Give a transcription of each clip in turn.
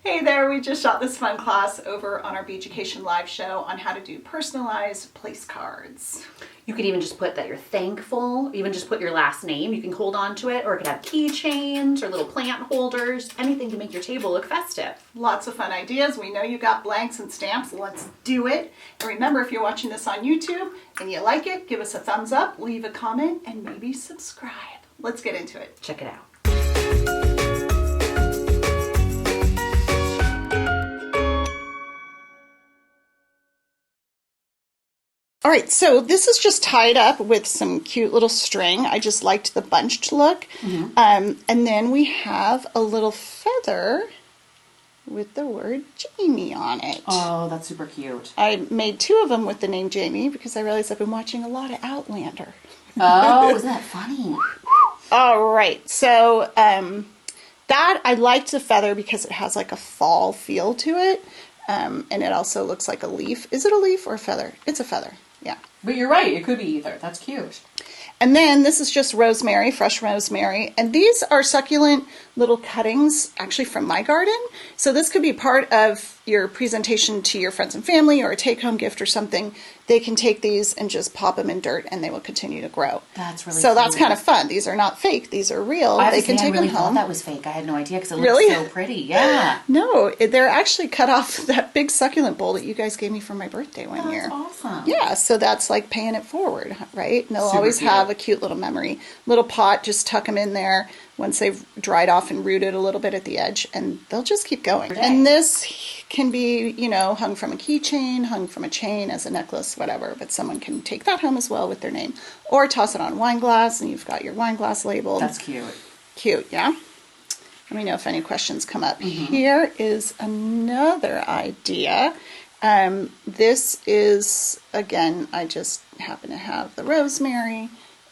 Hey there, we just shot this fun class over on our Beaducation live show on how to do personalized place cards. You could even just put that you're thankful, even just put your last name. You can hold on to it, or it could have keychains or little plant holders, anything to make your table look festive. Lots of fun ideas. We know you got blanks and stamps. Let's do it. And remember, if you're watching this on YouTube and you like it, give us a thumbs up, leave a comment, and maybe subscribe. Let's get into it. Check it out. All right, so this is just tied up with some cute little string. I just liked the bunched look. And then we have a little feather with the word Jamie on it. Oh, that's super cute. I made two of them with the name Jamie because I realized I've been watching a lot of Outlander. Oh, isn't that funny? All right, so that I liked the feather because it has like a fall feel to it. And it also looks like a leaf. Is it a leaf or a feather? It's a feather. Yeah. But you're right, it could be either. That's cute. And then this is just rosemary, fresh rosemary. And these are succulent little cuttings, actually from my garden. So this could be part of your presentation to your friends and family or a take-home gift or something. They can take these and just pop them in dirt and they will continue to grow. That's really So cute. that's kind of fun. These are not fake. These are real. They can take them home. I thought that was fake. I had no idea because it looked so pretty. Yeah. No, they're actually cut off that big succulent bowl that you guys gave me for my birthday one year. That's awesome. Yeah, so that's like paying it forward, right? And they'll Super always cute. have a cute little memory. Little pot, just tuck them in there once they've dried off and rooted a little bit at the edge, and they'll just keep going. And this can be, you know, hung from a keychain, hung from a chain as a necklace, whatever, but someone can take that home as well with their name. Or toss it on a wine glass, and you've got your wine glass labeled. That's cute. Cute, yeah? Let me know if any questions come up. Here is another idea. This is, again, I just happen to have the rosemary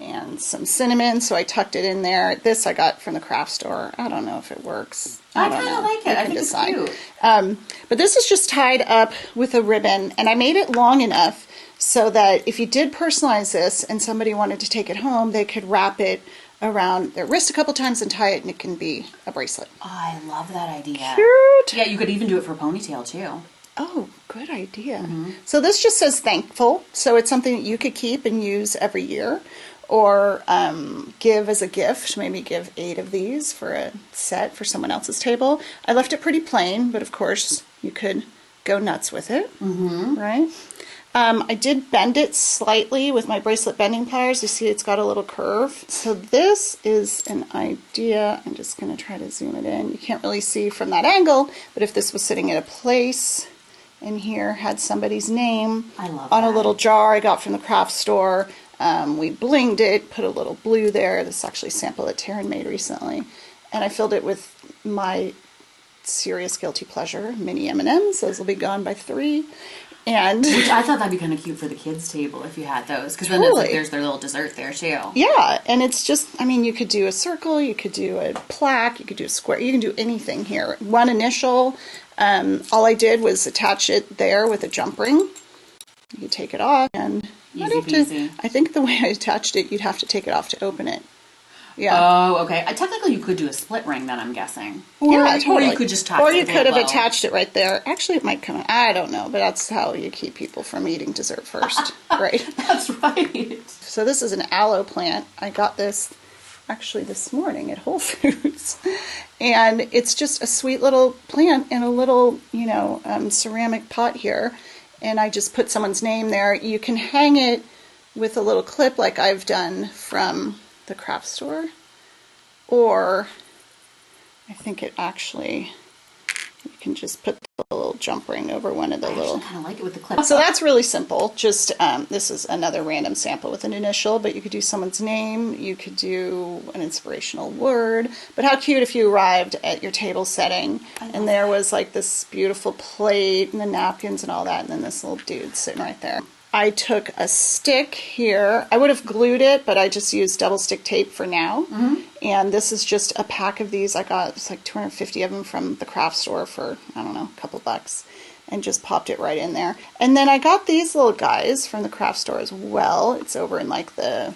and some cinnamon, so I tucked it in there. This I got from the craft store. I don't know if it works. I kind of like it. I think it's cute. But this is just tied up with a ribbon, and I made it long enough so that if you did personalize this and somebody wanted to take it home, they could wrap it around their wrist a couple times and tie it, and it can be a bracelet. Oh, I love that idea. Cute. Yeah, you could even do it for a ponytail too. Oh, good idea. So this just says thankful. So it's something that you could keep and use every year, or give as a gift. Maybe give 8 of these for a set for someone else's table. I left it pretty plain, but of course you could go nuts with it, right? I did bend it slightly with my bracelet bending pliers. You see it's got a little curve. So this is an idea. I'm just going to try to zoom it in. You can't really see from that angle, but if this was sitting in a place and here had somebody's name on a little jar I got from the craft store. We blinged it, put a little blue there. This is actually a sample that Taryn made recently. And I filled it with my serious guilty pleasure, mini M&Ms. Those will be gone by 3. And which I thought that'd be kind of cute for the kids' table if you had those, because then it's like there's their little dessert there too. Yeah, and it's just, I mean, you could do a circle, you could do a plaque, you could do a square, you can do anything here. One initial, all I did was attach it there with a jump ring. You take it off, and Easy peasy. I think the way I attached it, you'd have to take it off to open it. Yeah. Oh, okay. Technically, you could do a split ring then, I'm guessing. Yeah, totally. Or you could just tie Or it you could have low. attached it right there. Actually, it might come. I don't know, but that's how you keep people from eating dessert first, right? That's right. So this is an aloe plant. I got this actually this morning at Whole Foods, and it's just a sweet little plant in a little, you know, ceramic pot here, and I just put someone's name there. You can hang it with a little clip like I've done from the craft store, or I think it actually, you can just put the little jump ring over one of the little. I kind of like it with the clip. So that's really simple. Just this is another random sample with an initial, but you could do someone's name, you could do an inspirational word. But how cute if you arrived at your table setting and there was like this beautiful plate and the napkins and all that, and then this little dude sitting right there. I took a stick here. I would have glued it, but I just used double stick tape for now. And this is just a pack of these. I got, it's like 250 of them from the craft store for, I don't know, a couple bucks. And just popped it right in there. And then I got these little guys from the craft store as well. It's over in like the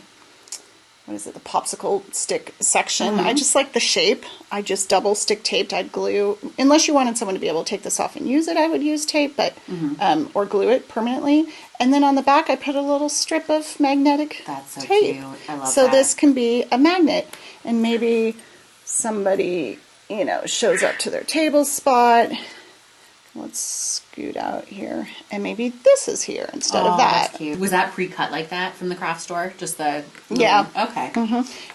what is it, the popsicle stick section. I just like the shape. I just double stick taped. I'd glue, unless you wanted someone to be able to take this off and use it, I would use tape, but or glue it permanently. And then on the back, I put a little strip of magnetic That's so tape. cute. I love that. So this can be a magnet, and maybe somebody, you know, shows up to their table spot. Let's scoot out here, and maybe this is here instead of that. That's cute. Was that pre-cut like that from the craft store? Just the yeah. Okay.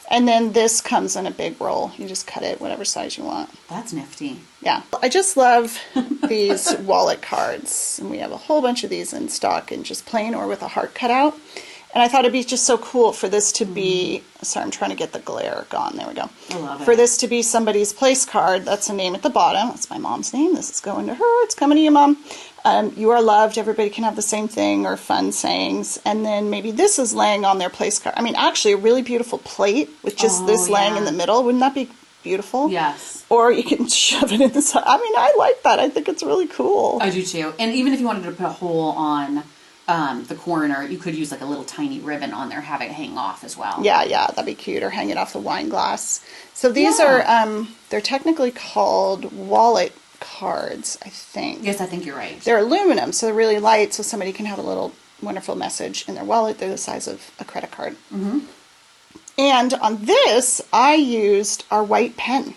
And then this comes in a big roll. You just cut it whatever size you want. That's nifty. Yeah, I just love these wallet cards, and we have a whole bunch of these in stock, in just plain or with a heart cutout. And I thought it'd be just so cool for this to be, sorry, I'm trying to get the glare gone. There we go. I love it. For this to be somebody's place card. That's a name at the bottom. That's my mom's name. This is going to her. It's coming to you, Mom. You are loved. Everybody can have the same thing, or fun sayings. And then maybe this is laying on their place card. I mean, actually, a really beautiful plate with just this laying in the middle. Wouldn't that be beautiful? Yes. Or you can shove it in the side. I mean, I like that. I think it's really cool. I do too. And even if you wanted to put a hole on the corner, you could use like a little tiny ribbon on there, have it hang off as well. Yeah, that'd be cute, or hang it off the wine glass. So these are, they're technically called wallet cards, I think. Yes, I think you're right. They're aluminum, so they're really light, so somebody can have a little wonderful message in their wallet. They're the size of a credit card. And on this, I used our white pen.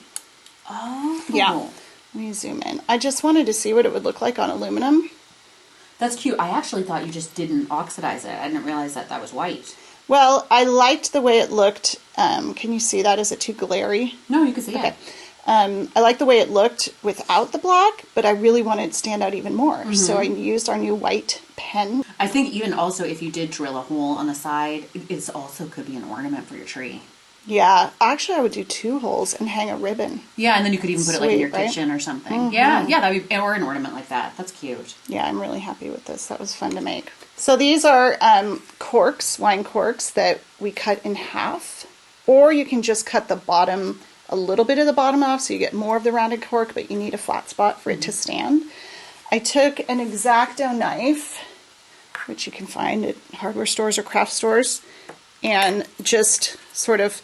Oh. Yeah. Let me zoom in. I just wanted to see what it would look like on aluminum. That's cute. I actually thought you just didn't oxidize it. I didn't realize that was white. Well, I liked the way it looked. Can you see that? Is it too glary? No, you can see it. I like the way it looked without the black, but I really wanted it to stand out even more. So I used our new white pen. I think even also if you did drill a hole on the side, it also could be an ornament for your tree. Yeah, actually I would do 2 holes and hang a ribbon. Yeah, and then you could even put it like in your right? kitchen or something. Yeah, that'd be, or an ornament like that. That's cute. Yeah, I'm really happy with this. That was fun to make. So these are corks, wine corks that we cut in half, or you can just cut the bottom, a little bit of the bottom off, so you get more of the rounded cork, but you need a flat spot for it to stand. I took an X-Acto knife, which you can find at hardware stores or craft stores, and just sort of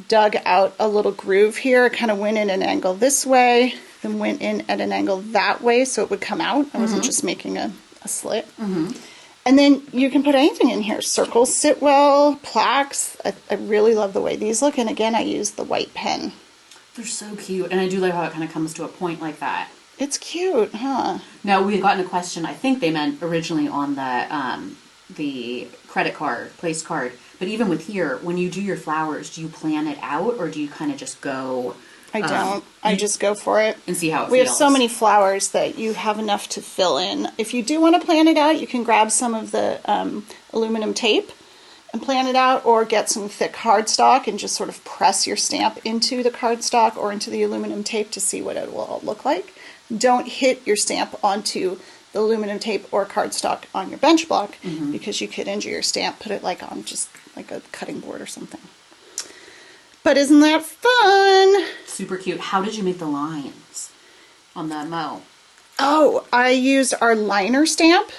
dug out a little groove here. It kind of went in an angle this way, then went in at an angle that way, so it would come out. I wasn't just making a slit. And then you can put anything in here. Circles sit well, plaques. I really love the way these look. And again, I used the white pen. They're so cute. And I do like how it kind of comes to a point like that. It's cute, huh? Now, we had gotten a question, I think they meant originally on the credit card, place card. But even with here, when you do your flowers, do you plan it out, or do you kind of just go... I don't. I just go for it. And see how it feels. We have so many flowers that you have enough to fill in. If you do want to plan it out, you can grab some of the aluminum tape and plan it out, or get some thick cardstock and just sort of press your stamp into the cardstock or into the aluminum tape to see what it will all look like. Don't hit your stamp onto the aluminum tape or cardstock on your bench block, because you could injure your stamp. Put it like on just like a cutting board or something. But isn't that fun? Super cute. How did you make the lines on the Mo? Oh, I used our liner stamp,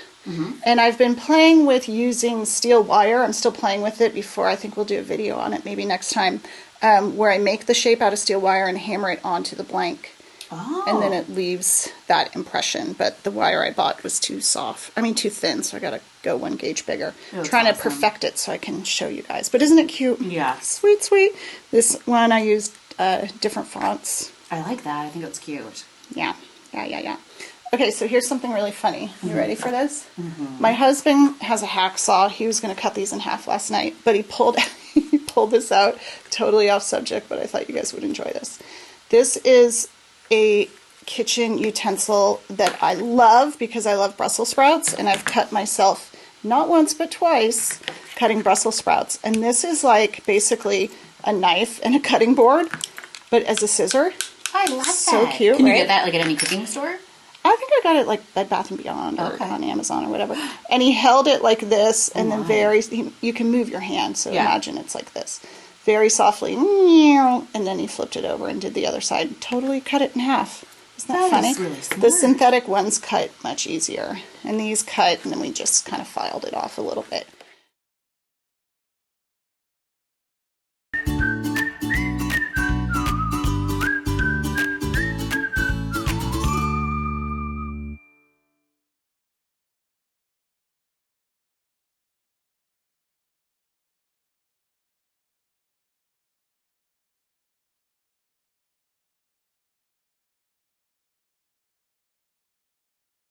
and I've been playing with using steel wire. I'm still playing with it. Before, I think we'll do a video on it maybe next time, where I make the shape out of steel wire and hammer it onto the blank. Oh. And then it leaves that impression, but the wire I bought was too thin, so I gotta go 1 gauge bigger. Trying to perfect it so I can show you guys. But isn't it cute? Yeah. Sweet, sweet. This one I used different fonts. I like that. I think it's cute. Yeah. Okay, so here's something really funny. You ready for this? My husband has a hacksaw. He was going to cut these in half last night, but he pulled this out. Totally off subject, but I thought you guys would enjoy this. This is a kitchen utensil that I love because I love Brussels sprouts, and I've cut myself not once but twice cutting Brussels sprouts. And this is like basically a knife and a cutting board, but as a scissor. I like that. So cute, Can you right? get that like at any cooking store? I think I got it like Bed Bath & Beyond or on Amazon or whatever. And he held it like this, and then you can move your hand, so imagine it's like this. Very softly, and then he flipped it over and did the other side. Totally cut it in half. Isn't that funny? Really smart. The synthetic ones cut much easier. And these cut, and then we just kind of filed it off a little bit.